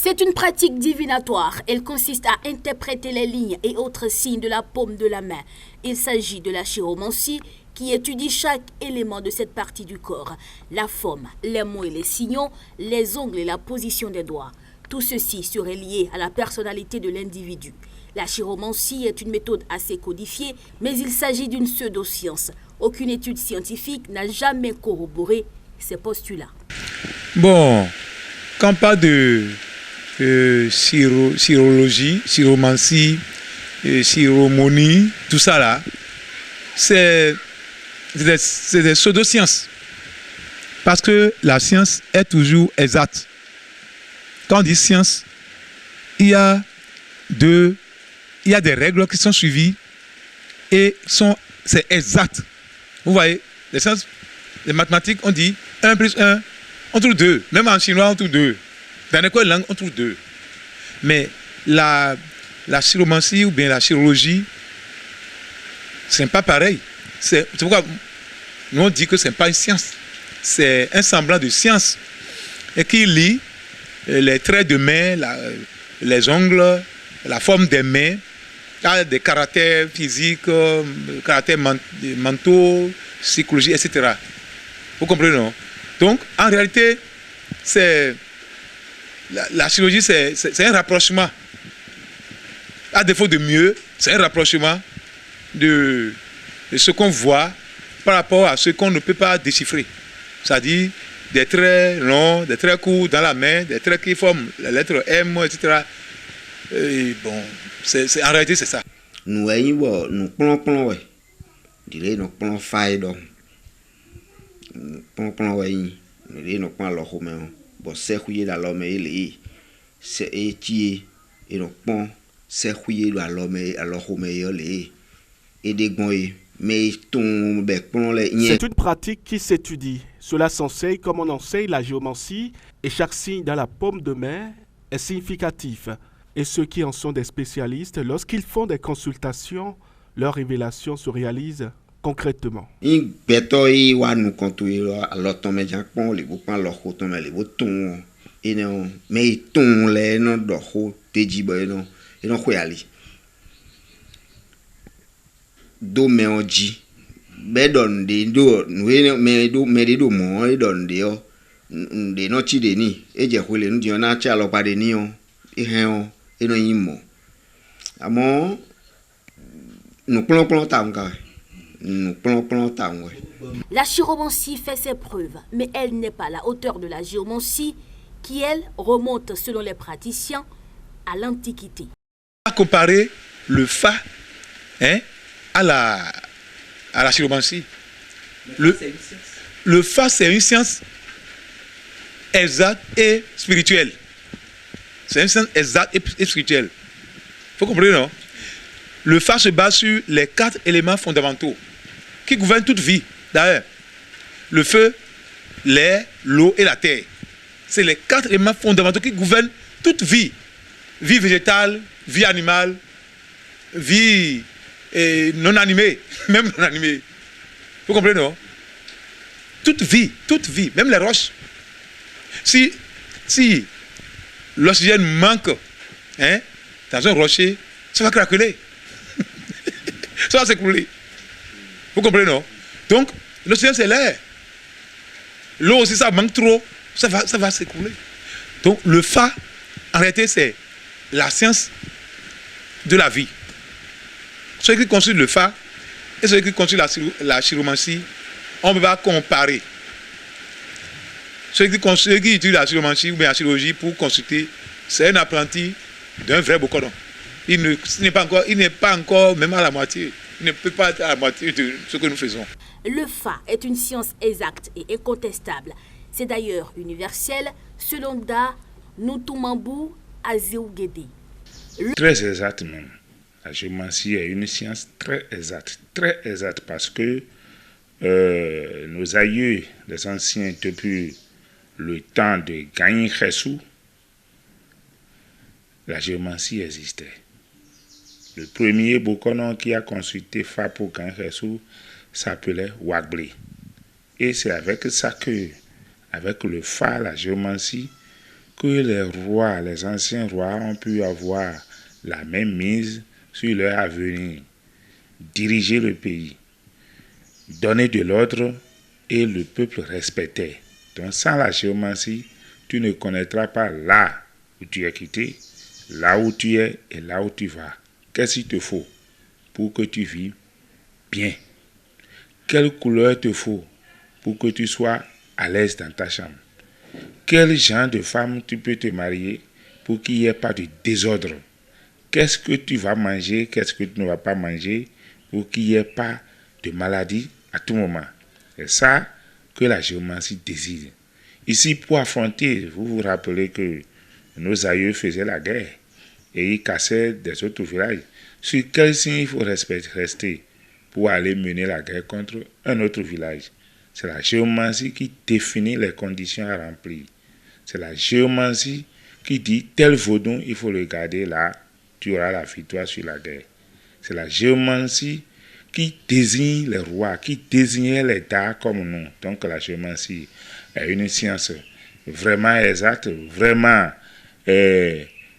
C'est une pratique divinatoire. Elle consiste à interpréter les lignes et autres signes de la paume de la main. Il s'agit de la chiromancie qui étudie chaque élément de cette partie du corps. La forme, les mots et les signaux, les ongles et la position des doigts. Tout ceci serait lié à la personnalité de l'individu. La chiromancie est une méthode assez codifiée, mais il s'agit d'une pseudo-science. Aucune étude scientifique n'a jamais corroboré ces postulats. Bon, quand pas de chirologie, chiromancie, chiromonie, tout ça là, c'est des pseudo-sciences. Parce que la science est toujours exacte. Quand on dit science, il y a des règles qui sont suivies et c'est exact. Vous voyez, les mathématiques, on dit 1 plus 1, on trouve 2. Même en chinois, on trouve 2. Dans n'importe quelle langue, on trouve 2. Mais la chiromancie ou bien la chirologie, ce n'est pas pareil. C'est pourquoi nous on dit que ce n'est pas une science. C'est un semblant de science. Et qui lie les traits de main, les ongles, la forme des mains, des caractères physiques, caractères mentaux, psychologie, etc. Vous comprenez, non? Donc, en réalité, la chirurgie, c'est un rapprochement. À défaut de mieux, c'est un rapprochement de ce qu'on voit par rapport à ce qu'on ne peut pas déchiffrer. C'est-à-dire des traits longs, des traits courts dans la main, des traits qui forment la lettre M, etc. Et bon, en réalité, c'est ça. Nous prenons, ouais. Nous prenons faille donc. Nous prenons, ouais. Nous prenons le romain. Bon, c'est fouillé dans l'homme et c'est étié et nous prenons c'est fouillé dans l'homme et le romain et des goyes. Mais c'est une pratique qui s'étudie. Cela s'enseigne comme on enseigne la géomancie et chaque signe dans la paume de main est significatif. Et ceux qui en sont des spécialistes, lorsqu'ils font des consultations, leurs révélations se réalisent concrètement. Do meoji be don de do me do mo e don de o de no chi de ni e je kwele nu di na cha lo pa de ni o e hen o e no yin mo amo nous plon ta nga nous plon ta nga. La chiromancie fait ses preuves, mais elle n'est pas à la hauteur de la géomancie qui, elle, remonte, selon les praticiens, à l'Antiquité. À comparer le fa, à la chiromancie. Le fa, c'est une science exacte et spirituelle. C'est une science exacte et spirituelle. Il faut comprendre, non? Le fa se base sur les 4 éléments fondamentaux qui gouvernent toute vie. D'ailleurs, le feu, l'air, l'eau et la terre. C'est les 4 éléments fondamentaux qui gouvernent toute vie. Vie végétale, vie animale, vie non animée, même non animée. Vous comprenez, non? Toute vie, même les roches. Si l'oxygène manque dans un rocher, ça va craqueler. Ça va s'écrouler. Vous comprenez, non? Donc, l'oxygène, c'est l'air. L'eau aussi, ça manque trop, ça va s'écrouler. Donc, le fa, en réalité, c'est la science de la vie. Ceux qui construisent le fa et ceux qui construisent la chiromancie, on ne peut pas comparer. Ceux qui utilisent la chiromancie ou bien la chirurgie pour consulter, c'est un apprenti d'un vrai Bokodon. Il n'est pas encore même à la moitié. Il ne peut pas être à la moitié de ce que nous faisons. Le fa est une science exacte et incontestable. C'est d'ailleurs universel, selon Da Nutumambu Azeugede. Très exact même. La géomancie est une science très exacte parce que nos aïeux, les anciens, depuis le temps de Gagné Khessou, la géomancie existait. Le premier Bokonon qui a consulté Fa pour Gagné Khessou s'appelait Wagblé. Et c'est avec ça que, avec le Fa, la géomancie, que les rois, les anciens rois ont pu avoir la même mise sur leur avenir, diriger le pays, donner de l'ordre et le peuple respectait. Donc sans la géomancie, tu ne connaîtras pas là où tu es quitté, là où tu es et là où tu vas. Qu'est-ce qu'il te faut pour que tu vives bien? Quelle couleur te faut pour que tu sois à l'aise dans ta chambre? Quel genre de femme tu peux te marier pour qu'il n'y ait pas de désordre? Qu'est-ce que tu vas manger, qu'est-ce que tu ne vas pas manger pour qu'il n'y ait pas de maladie à tout moment? C'est ça que la géomancie désire. Ici, pour affronter, vous vous rappelez que nos aïeux faisaient la guerre et ils cassaient des autres villages. Sur quel signe il faut rester pour aller mener la guerre contre un autre village? C'est la géomancie qui définit les conditions à remplir. C'est la géomancie qui dit tel vaudon, il faut le garder là, tu auras la victoire sur la guerre. C'est la géomancie qui désigne les rois, qui désignait les dards comme nom. Donc la géomancie est une science vraiment exacte, vraiment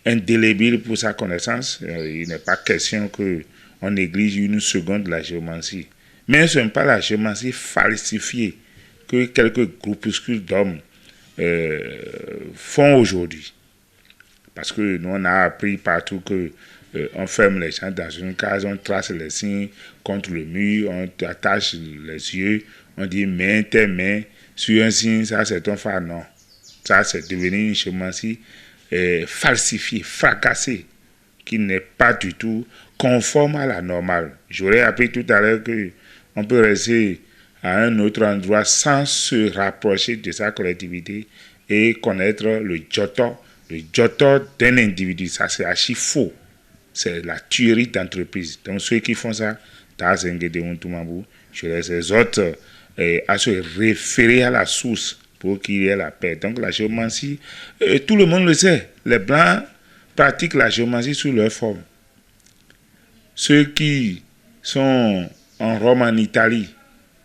indélébile pour sa connaissance. Il n'est pas question qu'on néglige une seconde la géomancie. Mais ce n'est pas la géomancie falsifiée que quelques groupuscules d'hommes font aujourd'hui. Parce que nous, on a appris partout que on ferme les gens dans une case, on trace les signes contre le mur, on attache les yeux, on dit main, tes mains, sur un signe, ça c'est ton phare. Non. Ça c'est devenu une géomancie falsifiée, fracassée, qui n'est pas du tout conforme à la normale. J'aurais appris tout à l'heure qu'on peut rester à un autre endroit sans se rapprocher de sa collectivité et connaître le joto d'un individu. Ça, c'est archi faux. C'est la tuerie d'entreprise. Donc, ceux qui font ça, je les exhorte à se référer à la source pour qu'il y ait la paix. Donc, la géomancie, tout le monde le sait. Les Blancs pratiquent la géomancie sous leur forme. Ceux qui sont en Rome, en Italie,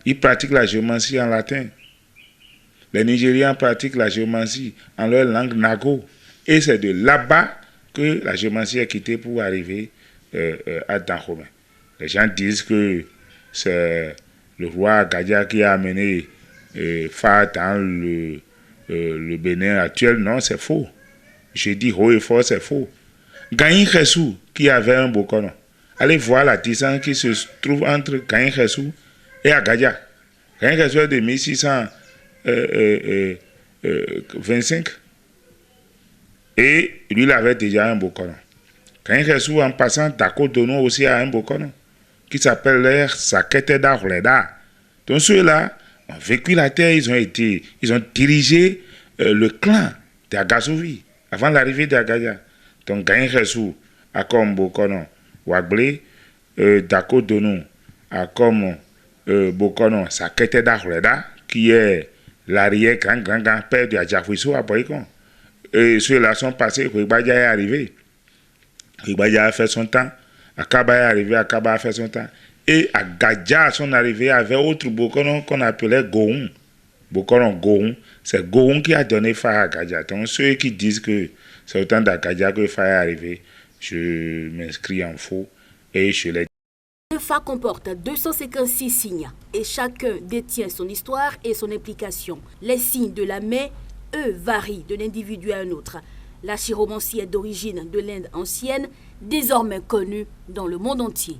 ils pratiquent la géomancie en latin. Les Nigérians pratiquent la géomancie en leur langue nago. Et c'est de là-bas que la géomancie est quittée pour arriver à Dahomey. Les gens disent que c'est le roi Agadia qui a amené Fa dans le Bénin actuel. Non, c'est faux. Je dis haut et fort, c'est faux. Gagny Khessou, qui avait un bokono. Allez voir la distance qui se trouve entre Gagny Khessou et Agadia. Gagny Khessou est de 1625. Et lui, il avait déjà un bokono. Gagny Khessou, en passant, Dako Dono aussi a un bokono qui s'appelle Sakete d'Arleda. Donc ceux-là ont vécu la terre, ils ont dirigé le clan d'Agasovi avant l'arrivée d'Agadia. Donc Gagny Khessou a comme bokono Waglé, Dako Dono a comme bokono Sakete d'Arleda, qui est l'arrière-grand-grand-père de Adjafouissou à Boycon. Et ceux-là sont passés, Kouibadja est arrivé. Kouibadja a fait son temps, Akaba est arrivé, Akaba a fait son temps. Et Agadia, à son arrivée, avait autre bokono qu'on appelait Gohun. Bokono Gohun, c'est Gohun qui a donné Fa à Agadia. Donc ceux qui disent que c'est autant d'Agadia que Fa est arrivé, je m'inscris en faux et je les dis. Le Fa comporte 256 signes et chacun détient son histoire et son implication. Les signes de la main, eux, varient d'un individu à un autre. La chiromancie est d'origine de l'Inde ancienne, désormais connue dans le monde entier.